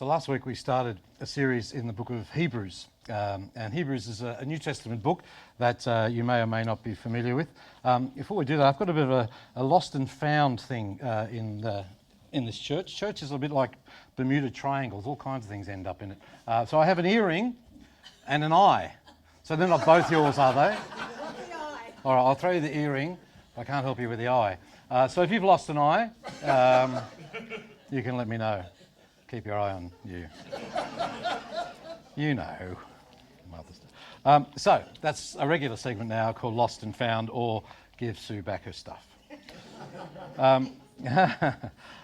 So last week we started a series in the book of Hebrews, and Hebrews is a New Testament book that you may or may not be familiar with. Before we do that, I've got a bit of a lost and found thing in this church. Church is a bit like Bermuda Triangles, all kinds of things end up in it. So I have an earring and an eye. So they're not both yours, are they? Not the eye. All right, I'll throw you the earring. I can't help you with the eye. So if you've lost an eye, you can let me know. Keep your eye on you. You know. So that's a regular segment now called Lost and Found, or Give Sue Back Her Stuff.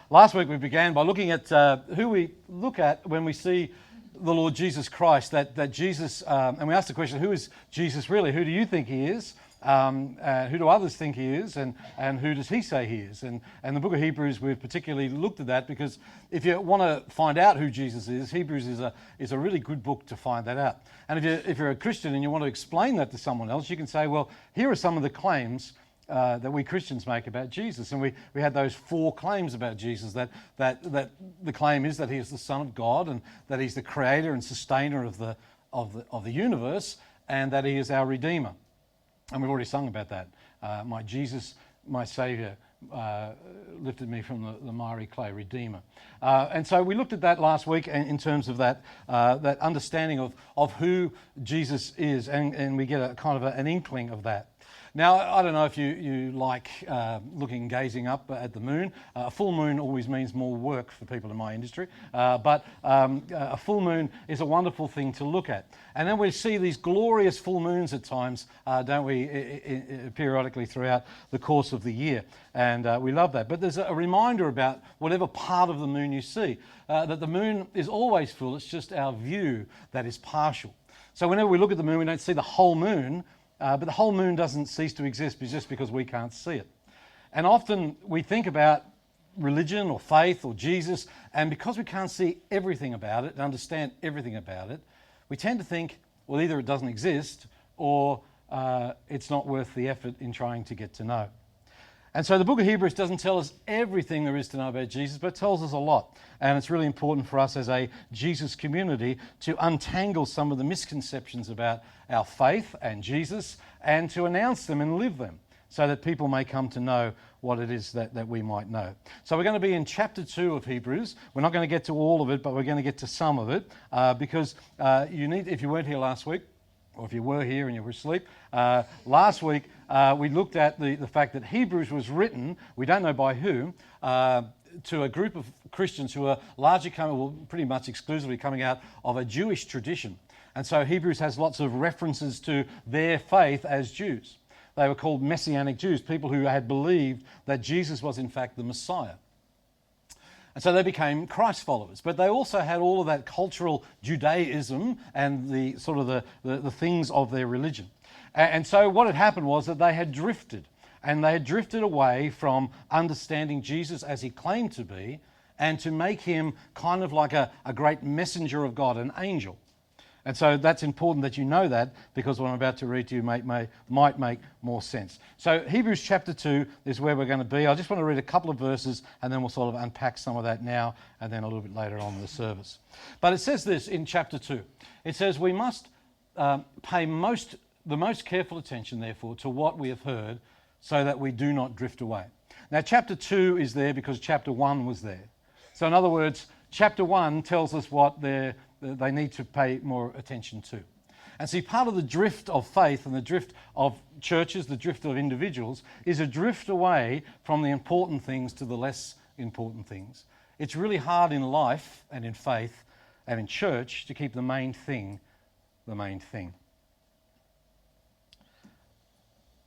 Last week we began by looking at who we look at when we see the Lord Jesus Christ, that Jesus, and we asked the question, who is Jesus really? Who do you think he is? Who do others think he is, and who does he say he is? And the book of Hebrews, we've particularly looked at that because if you want to find out who Jesus is, Hebrews is a really good book to find that out. And if you're a Christian and you want to explain that to someone else, you can say, well, here are some of the claims that we Christians make about Jesus. And we had those 4 claims about Jesus, that the claim is that he is the Son of God, and that he's the creator and sustainer of the universe, and that he is our Redeemer. And we've already sung about that. My Jesus, my Saviour, lifted me from the miry clay, Redeemer. And so we looked at that last week in terms of that understanding of who Jesus is, and we get a kind of an inkling of that. Now, I don't know if you like gazing up at the moon. A full moon always means more work for people in my industry, but a full moon is a wonderful thing to look at. And then we see these glorious full moons at times, don't we, periodically throughout the course of the year. And we love that. But there's a reminder about whatever part of the moon you see, that the moon is always full. It's just our view that is partial. So whenever we look at the moon, we don't see the whole moon, but the whole moon doesn't cease to exist just because we can't see it. And often we think about religion or faith or Jesus, and because we can't see everything about it and understand everything about it, we tend to think, well, either it doesn't exist or it's not worth the effort in trying to get to know. And so the book of Hebrews doesn't tell us everything there is to know about Jesus, but it tells us a lot. And it's really important for us as a Jesus community to untangle some of the misconceptions about our faith and Jesus, and to announce them and live them, so that people may come to know what it is that we might know. So we're going to be in chapter 2 of Hebrews. We're not going to get to all of it, but we're going to get to some of it, because if you weren't here last week, or if you were here and you were asleep, last week we looked at the fact that Hebrews was written, we don't know by whom, to a group of Christians who are largely pretty much exclusively coming out of a Jewish tradition. And so Hebrews has lots of references to their faith as Jews. They were called Messianic Jews, people who had believed that Jesus was in fact the Messiah. And so they became Christ followers. But they also had all of that cultural Judaism and the sort of the things of their religion. And so what had happened was that they had drifted. And they had drifted away from understanding Jesus as he claimed to be, and to make him kind of like a great messenger of God, an angel. And so that's important that you know that, because what I'm about to read to you might make more sense. So Hebrews chapter 2 is where we're going to be. I just want to read a couple of verses, and then we'll sort of unpack some of that now and then a little bit later on in the service. But it says this in chapter 2. It says, we must pay the most careful attention, therefore, to what we have heard, so that we do not drift away. Now, chapter 2 is there because chapter 1 was there. So in other words, chapter 1 tells us what they need to pay more attention to. And see, part of the drift of faith and the drift of churches, the drift of individuals, is a drift away from the important things to the less important things. It's really hard in life and in faith and in church to keep the main thing the main thing.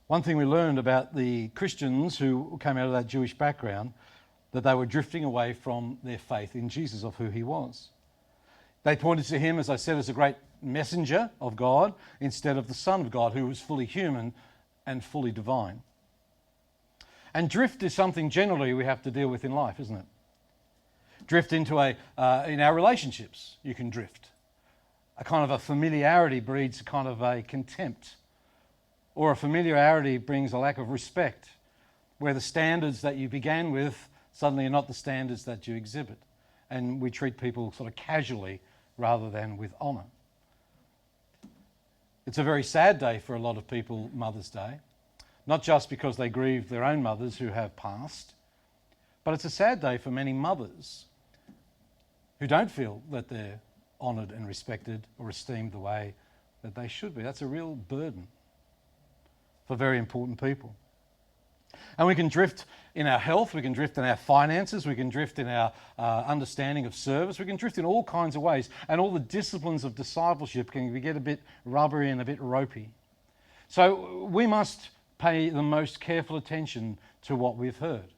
One thing we learned about the Christians who came out of that Jewish background, that they were drifting away from their faith in Jesus, of who he was. They pointed to him, as I said, as a great messenger of God, instead of the Son of God, who was fully human and fully divine. And drift is something generally we have to deal with in life, isn't it? Drift into in our relationships, you can drift. A kind of a familiarity breeds a kind of a contempt. Or a familiarity brings a lack of respect, where the standards that you began with suddenly are not the standards that you exhibit. and we treat people sort of casually rather than with honour. It's a very sad day for a lot of people, Mother's Day, not just because they grieve their own mothers who have passed, but it's a sad day for many mothers who don't feel that they're honoured and respected or esteemed the way that they should be. That's a real burden for very important people. And we can drift in our health, we can drift in our finances, we can drift in our understanding of service, we can drift in all kinds of ways, and all the disciplines of discipleship can get a bit rubbery and a bit ropey. So we must pay the most careful attention to what we've heard.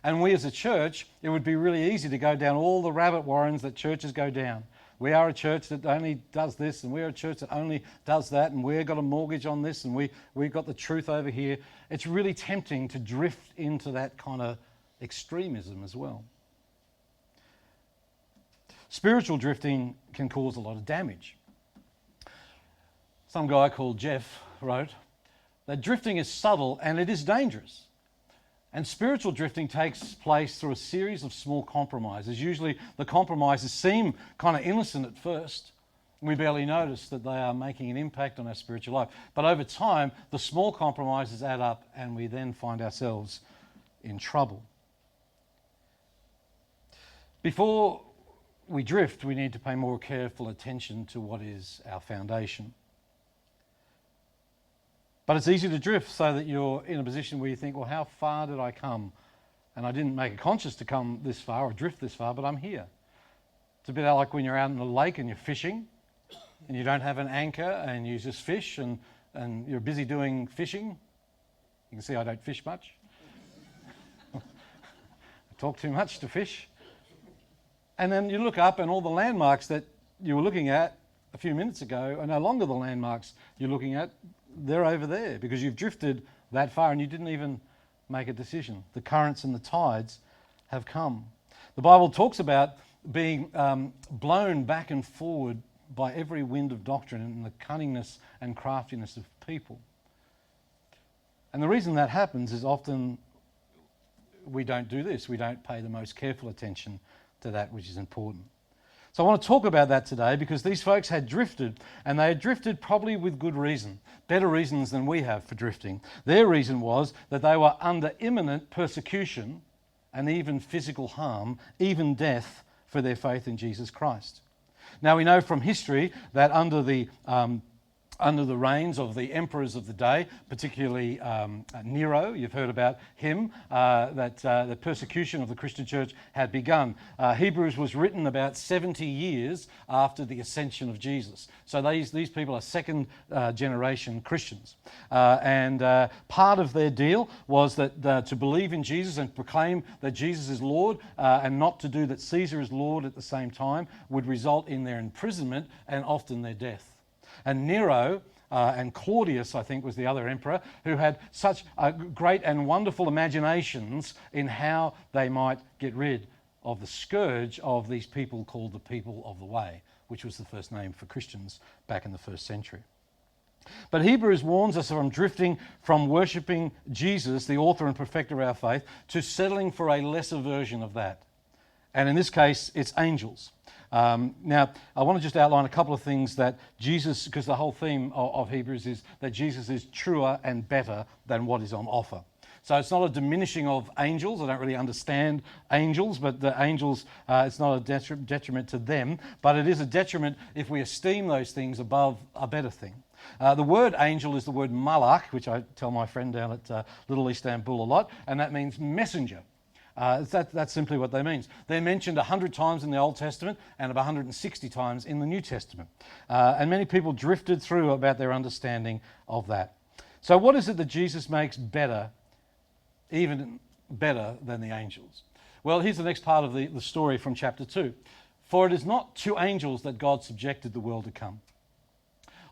And we as a church, it would be really easy to go down all the rabbit warrens that churches go down. We are a church that only does this, and we're a church that only does that, and we've got a mortgage on this, and we've got the truth over here. It's really tempting to drift into that kind of extremism as well. Spiritual drifting can cause a lot of damage. Some guy called Jeff wrote that drifting is subtle and it is dangerous. And spiritual drifting takes place through a series of small compromises. Usually the compromises seem kind of innocent at first. We barely notice that they are making an impact on our spiritual life. But over time, the small compromises add up and we then find ourselves in trouble. Before we drift, we need to pay more careful attention to what is our foundation. But it's easy to drift so that you're in a position where you think, well, how far did I come? And I didn't make a conscious to come this far or drift this far, but I'm here. It's a bit like when you're out in the lake and you're fishing and you don't have an anchor and you just fish and you're busy doing fishing. You can see I don't fish much. I talk too much to fish. And then you look up and all the landmarks that you were looking at a few minutes ago are no longer the landmarks you're looking at. They're over there because you've drifted that far and you didn't even make a decision. The currents and the tides have come. The Bible talks about being blown back and forward by every wind of doctrine and the cunningness and craftiness of people. And the reason that happens is often we don't do this. We don't pay the most careful attention to that which is important. So I want to talk about that today because these folks had drifted, and they had drifted probably with good reason, better reasons than we have for drifting. Their reason was that they were under imminent persecution and even physical harm, even death, for their faith in Jesus Christ. Now we know from history that under the reigns of the emperors of the day, particularly Nero, you've heard about him, that the persecution of the Christian church had begun. Hebrews was written about 70 years after the ascension of Jesus. So these people are second generation Christians. And part of their deal was that to believe in Jesus and proclaim that Jesus is Lord and not to do that Caesar is Lord at the same time would result in their imprisonment and often their death. And Nero and Claudius, I think, was the other emperor, who had such great and wonderful imaginations in how they might get rid of the scourge of these people called the people of the way, which was the first name for Christians back in the first century. But Hebrews warns us from drifting from worshipping Jesus, the author and perfecter of our faith, to settling for a lesser version of that. And in this case, it's angels. Now, I want to just outline a couple of things that Jesus, because the whole theme of Hebrews is that Jesus is truer and better than what is on offer. So it's not a diminishing of angels. I don't really understand angels, but the angels, it's not a detriment to them, but it is a detriment if we esteem those things above a better thing. The word angel is the word malach, which I tell my friend down at Little Istanbul a lot, and that means messenger. That's simply what they mean. They're mentioned 100 times in the Old Testament and about 160 times in the New Testament. And many people drifted through about their understanding of that. So what is it that Jesus makes better, even better than the angels? Well, here's the next part of the story from chapter 2. For it is not to angels that God subjected the world to come,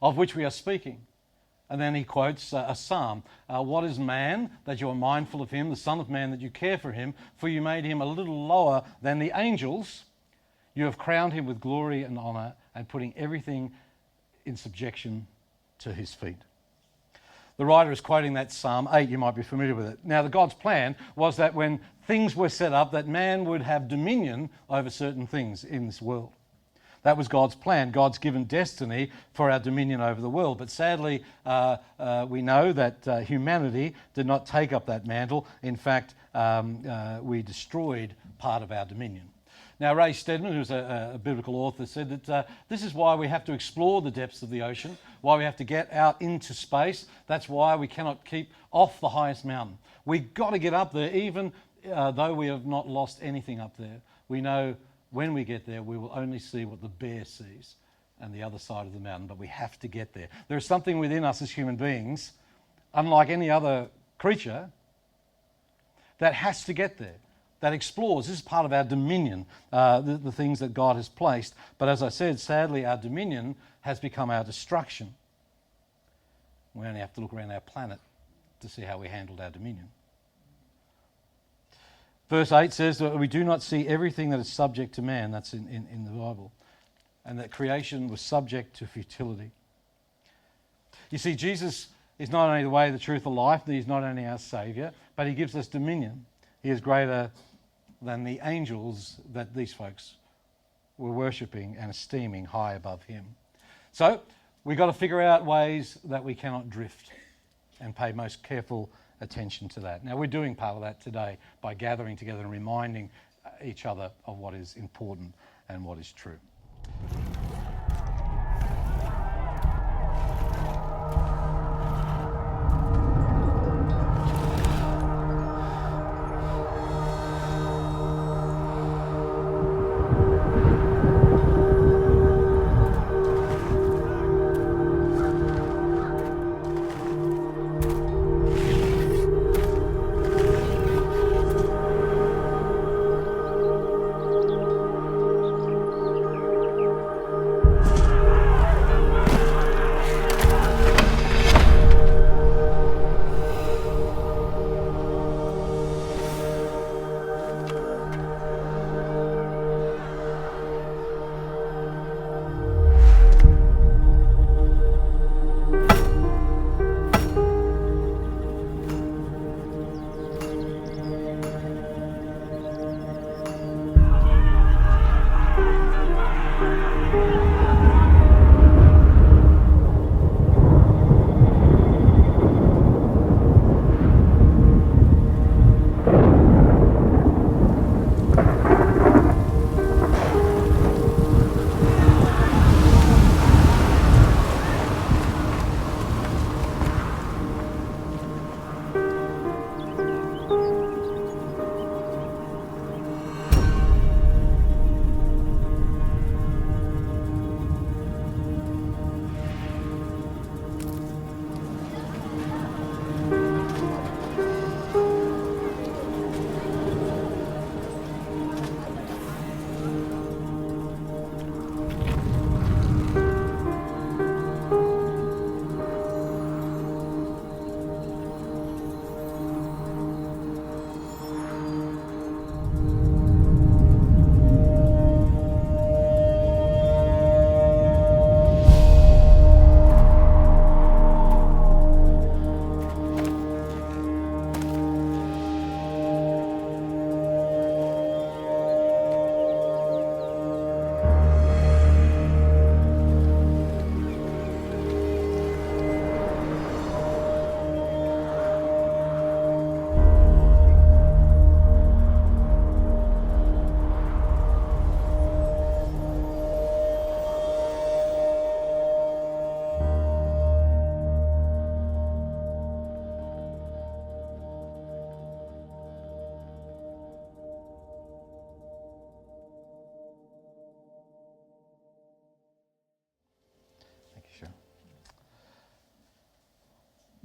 of which we are speaking. And then he quotes a psalm. What is man that you are mindful of him, the Son of Man that you care for him? For you made him a little lower than the angels. You have crowned him with glory and honour and putting everything in subjection to his feet. The writer is quoting that Psalm 8, you might be familiar with it. Now, God's plan was that when things were set up, that man would have dominion over certain things in this world. That was God's plan. God's given destiny for our dominion over the world. But sadly, we know that humanity did not take up that mantle. In fact, we destroyed part of our dominion. Now, Ray Stedman, who's a biblical author, said that this is why we have to explore the depths of the ocean, why we have to get out into space. That's why we cannot keep off the highest mountain. We've got to get up there, even though we have not lost anything up there. We know when we get there, we will only see what the bear sees and the other side of the mountain, but we have to get there. There is something within us as human beings, unlike any other creature, that has to get there, that explores. This is part of our dominion, the things that God has placed. But as I said, sadly, our dominion has become our destruction. We only have to look around our planet to see how we handled our dominion. Verse 8 says that we do not see everything that is subject to man. That's in the Bible. And that creation was subject to futility. You see, Jesus is not only the way, the truth, the life. He's not only our Saviour, but he gives us dominion. He is greater than the angels that these folks were worshipping and esteeming high above him. So we've got to figure out ways that we cannot drift and pay most careful attention to that. Now, we're doing part of that today by gathering together and reminding each other of what is important and what is true.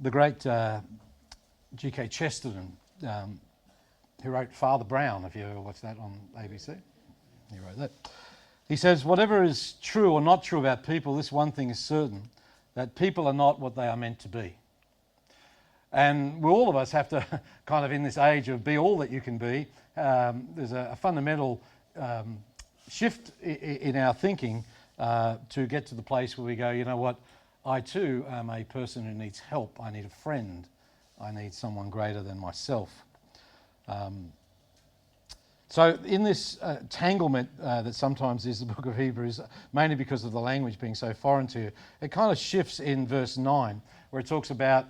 The great G.K. Chesterton, who wrote Father Brown, if you ever watched that on ABC, he wrote that. He says, whatever is true or not true about people, this one thing is certain, that people are not what they are meant to be. And all of us have to kind of, in this age of be all that you can be, there's a fundamental shift in our thinking to get to the place where we go, you know what, I too am a person who needs help. I need a friend. I need someone greater than myself. So in this tanglement that sometimes is the book of Hebrews, mainly because of the language being so foreign to you, it kind of shifts in verse 9, where it talks about,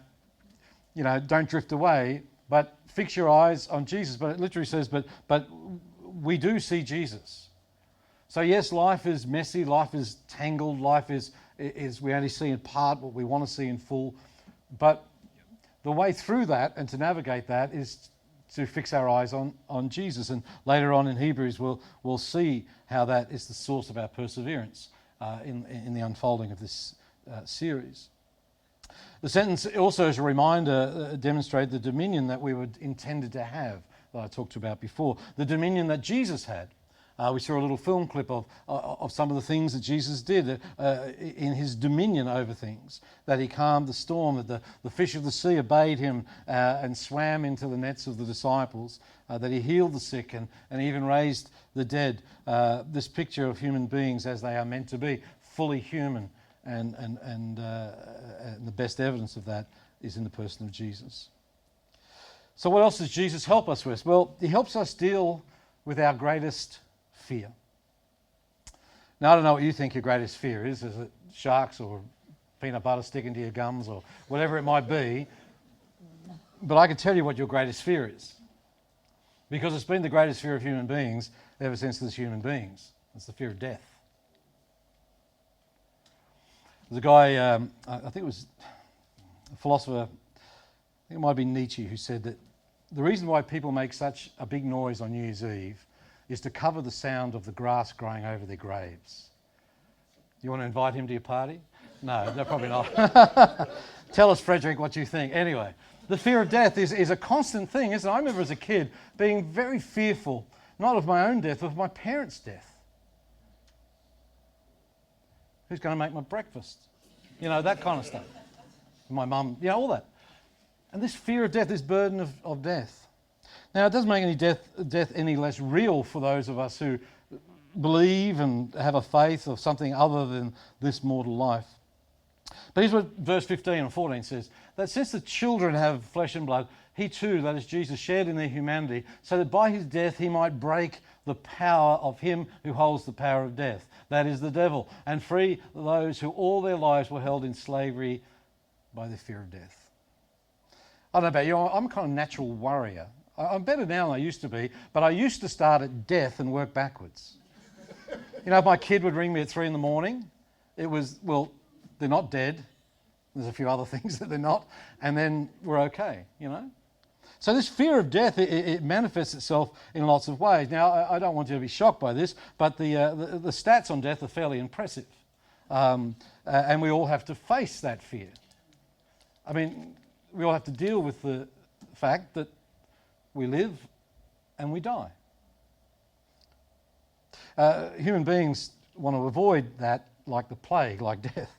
don't drift away, but fix your eyes on Jesus. But it literally says, but we do see Jesus. So yes, life is messy, life is tangled, life is we only see in part what we want to see in full. But the way through that and to navigate that is to fix our eyes on Jesus. And later on in Hebrews, we'll see how that is the source of our perseverance in the unfolding of this series. The sentence also, as a reminder, demonstrates the dominion that we were intended to have, that I talked about before, the dominion that Jesus had. We saw a little film clip of some of the things that Jesus did in his dominion over things, that he calmed the storm, that the fish of the sea obeyed him and swam into the nets of the disciples, that he healed the sick and even raised the dead. This picture of human beings as they are meant to be, fully human, and the best evidence of that is in the person of Jesus. So what else does Jesus help us with? Well, he helps us deal with our greatest fear. Now, I don't know what you think your greatest fear is. Is it sharks or peanut butter sticking to your gums or whatever it might be? But I can tell you what your greatest fear is. Because it's been the greatest fear of human beings ever since there's human beings. It's the fear of death. There's a guy, I think it was a philosopher, I think it might be Nietzsche, who said that the reason why people make such a big noise on New Year's Eve is to cover the sound of the grass growing over their graves. You want to invite him to your party? No, probably not. Tell us, Frederick, what you think. Anyway, the fear of death is a constant thing, isn't it? I remember as a kid being very fearful, not of my own death, but of my parents' death. Who's going to make my breakfast? That kind of stuff. My mum, all that. And this fear of death, this burden of death. Now, it doesn't make any death any less real for those of us who believe and have a faith of something other than this mortal life. But here's what verse 15 and 14 says, that since the children have flesh and blood, he too, that is Jesus, shared in their humanity, so that by his death he might break the power of him who holds the power of death, that is the devil, and free those who all their lives were held in slavery by the fear of death. I don't know about you, I'm a kind of natural worrier. I'm better now than I used to be, but I used to start at death and work backwards. If my kid would ring me at 3 a.m, it was, well, they're not dead. There's a few other things that they're not, and then we're okay, So this fear of death, it manifests itself in lots of ways. Now, I don't want you to be shocked by this, but the stats on death are fairly impressive. And we all have to face that fear. I mean, we all have to deal with the fact that we live and we die. Human beings want to avoid that like the plague, like death.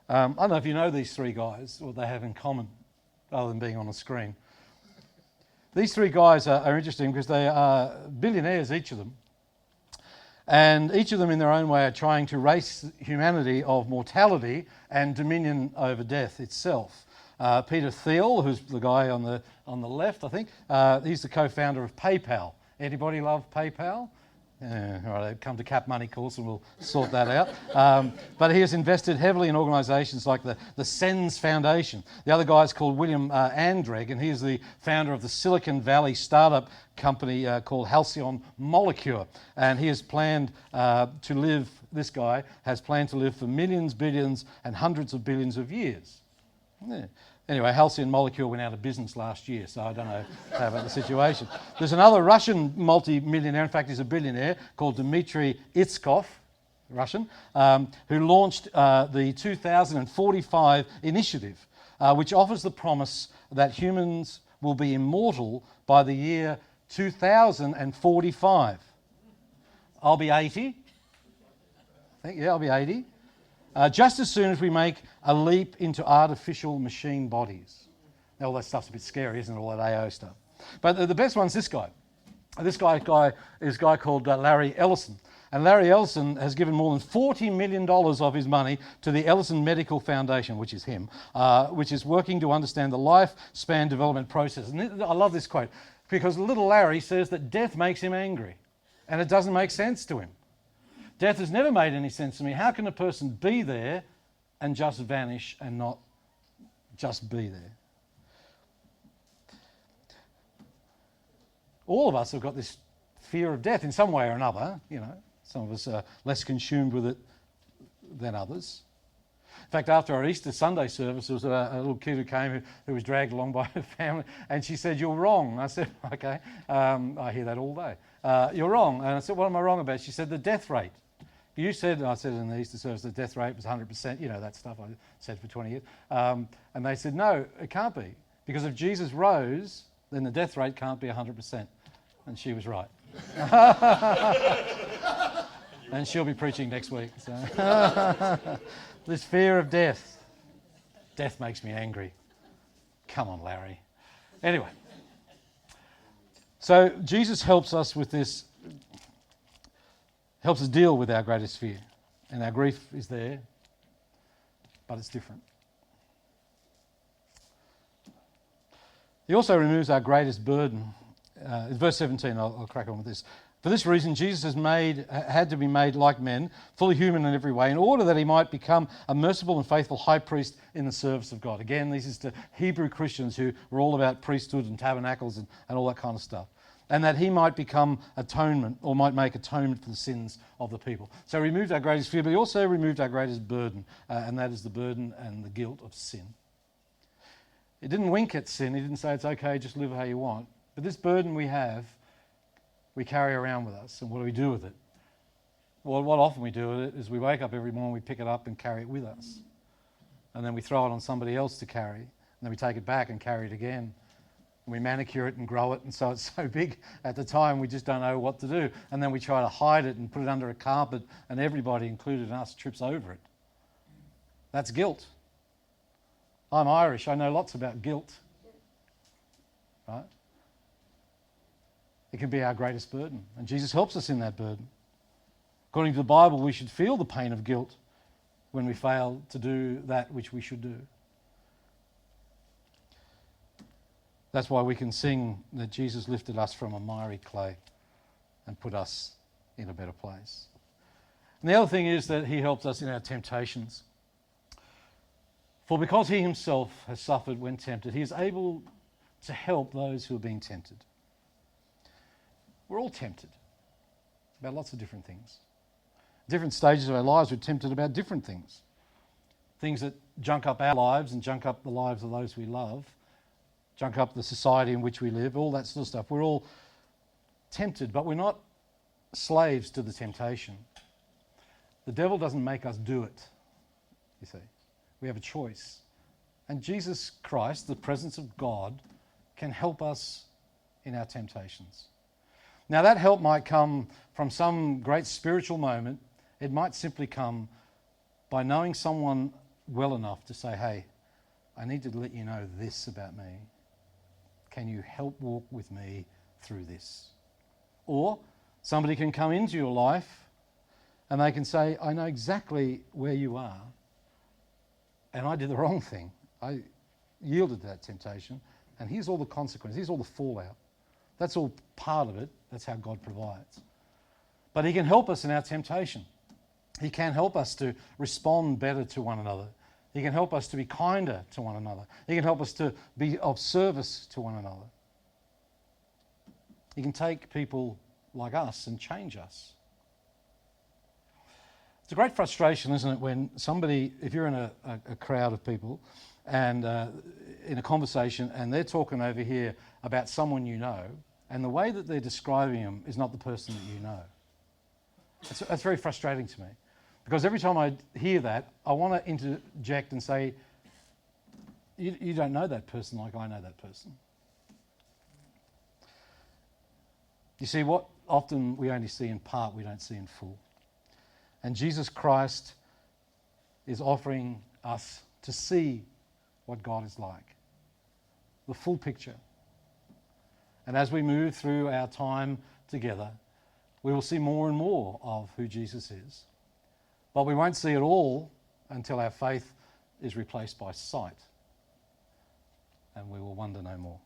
I don't know if you know these three guys, what they have in common, other than being on a screen. These three guys are interesting because they are billionaires, each of them. And each of them in their own way are trying to race humanity of mortality and dominion over death itself. Peter Thiel, who's the guy on the left, I think, he's the co-founder of PayPal. Anybody love PayPal? All right, come to Cap Money course and we'll sort that out. But he has invested heavily in organisations like the SENS Foundation. The other guy is called William Andreg, and he's the founder of the Silicon Valley startup company called Halcyon Molecule. And he has planned this guy has planned to live for millions, billions and hundreds of billions of years. Yeah. Anyway, Halcyon Molecule went out of business last year, so I don't know how about the situation. There's another Russian multi-millionaire, in fact he's a billionaire, called Dmitry Itskov, Russian, who launched the 2045 initiative, which offers the promise that humans will be immortal by the year 2045. I'll be 80. I'll be 80. Just as soon as we make a leap into artificial machine bodies. Now, all that stuff's a bit scary, isn't it, all that AO stuff? But the best one's this guy. This guy is a guy called Larry Ellison. And Larry Ellison has given more than $40 million of his money to the Ellison Medical Foundation, which is him, which is working to understand the lifespan development process. And I love this quote, because little Larry says that death makes him angry, and it doesn't make sense to him. Death has never made any sense to me. How can a person be there and just vanish and not just be there? All of us have got this fear of death in some way or another. You know, some of us are less consumed with it than others. In fact, after our Easter Sunday service, there was a little kid who came who was dragged along by her family, and she said, "You're wrong." I said, "Okay." I hear that all day. You're wrong. And I said, "What am I wrong about?" She said, "The death rate. You said," I said in the Easter service, the death rate was 100%, you know, that stuff I said for 20 years. And they said, "No, it can't be. Because if Jesus rose, then the death rate can't be 100%. And she was right. And she'll be preaching next week. So. This fear of death. Death makes me angry. Come on, Larry. Anyway. So Jesus helps us with this, helps us deal with our greatest fear. And our grief is there, but it's different. He also removes our greatest burden. Verse 17, I'll crack on with this. For this reason, Jesus had to be made like men, fully human in every way, in order that he might become a merciful and faithful high priest in the service of God. Again, this is to Hebrew Christians who were all about priesthood and tabernacles and all that kind of stuff. And that he might become atonement, or might make atonement for the sins of the people. So he removed our greatest fear, but he also removed our greatest burden, and that is the burden and the guilt of sin. He didn't wink at sin. He didn't say it's okay, just live how you want. But this burden we have, we carry around with us. And what do we do with it? Well, what often we do with it is we wake up every morning, we pick it up and carry it with us. And then we throw it on somebody else to carry. And then we take it back and carry it again. And we manicure it and grow it, and so it's so big at the time we just don't know what to do. And then we try to hide it and put it under a carpet, and everybody, including us, trips over it. That's guilt. I'm Irish. I know lots about guilt. Right? It can be our greatest burden, and Jesus helps us in that burden. According to the Bible, we should feel the pain of guilt when we fail to do that which we should do. That's why we can sing that Jesus lifted us from a miry clay and put us in a better place. And the other thing is that he helps us in our temptations. For because he himself has suffered when tempted, he is able to help those who are being tempted. We're all tempted about lots of different things. Different stages of our lives, we're tempted about different things. Things that junk up our lives and junk up the lives of those we love, junk up the society in which we live, all that sort of stuff. We're all tempted, but we're not slaves to the temptation. The devil doesn't make us do it, you see. We have a choice. And Jesus Christ, the presence of God, can help us in our temptations. Now that help might come from some great spiritual moment. It might simply come by knowing someone well enough to say, "Hey, I need to let you know this about me. Can you help walk with me through this?" Or somebody can come into your life and they can say, "I know exactly where you are and I did the wrong thing. I yielded to that temptation and here's all the consequences, here's all the fallout." That's all part of it. That's how God provides. But he can help us in our temptation. He can help us to respond better to one another. He can help us to be kinder to one another. He can help us to be of service to one another. He can take people like us and change us. It's a great frustration, isn't it, when somebody, if you're in a crowd of people and in a conversation and they're talking over here about someone you know, and the way that they're describing them is not the person that you know. That's very frustrating to me. Because every time I hear that, I want to interject and say, you don't know that person like I know that person. You see, what often we only see in part, we don't see in full. And Jesus Christ is offering us to see what God is like, the full picture. And as we move through our time together, we will see more and more of who Jesus is. But we won't see it all until our faith is replaced by sight. And we will wonder no more.